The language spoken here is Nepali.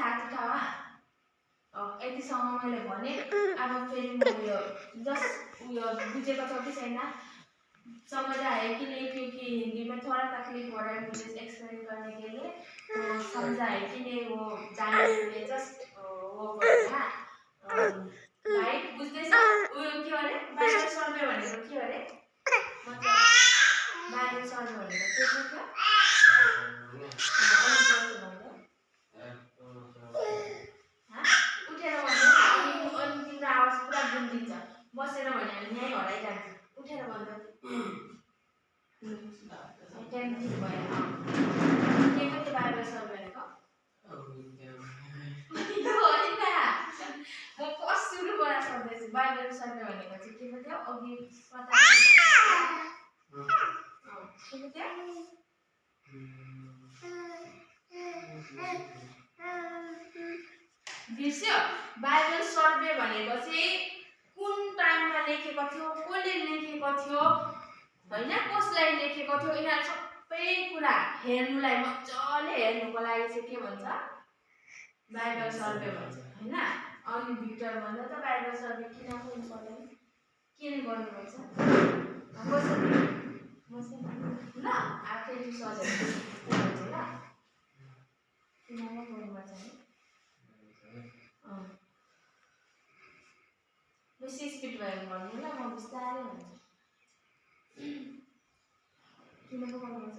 हात उठाऊ यतिसम्म मैले भने अब फेरि म उयो जस्ट उयो बुझेको छ कि छैन समझ आयो कि नहीं क्योंकि हिंदी में थोड़ा तकलीफ हो रहा है मुझे एक्सप्लेन करने के लिए तो समझा है कि नहीं वो जानने के लिए जस्ट वो करना राइट बुझ्दैछ उयो के अरे बाइबल सर्वे भनेको के अरे मतलब बाइबल सर्वे भनेको के छ क्या उठेर भन्नु अनि तिम्रो आवाज पुरा गुन्जिन्छ बसेर भने हामी यहीँ हराइजान्छ उठेर भन्नु टेन्सन भयो के को त्यो बाइबल सर्वे भनेको म फर्स्ट सुरुबाट सोध्दैछु बाइबल सर्वे भनेको चाहिँ के को थियो अघि पता के को थियो बिर्स्यो बाइबल सर्वे भनेको चाहिँ कुन टाइममा लेखेको थियो कसले लेखेको थियो हैन कसलाई लेखेको थियो यिनीहरू सबै कुरा हेर्नुलाई मजाले हेर्नुको लागि चाहिँ के भन्छ बाइबल सर्वे भन्छ हैन अनि भिक्टर भन्दा त बाइबल सर्वे किन गर्नु पर्दैन किन गर्नुपर्छ कसरी ल आफैले सजेस्ट गर्छु ल किन गर्नुपर्छ बेसी स्पिड भयो भन्नु ल म बिस्तारै भन्छु किन गर्नुपर्छ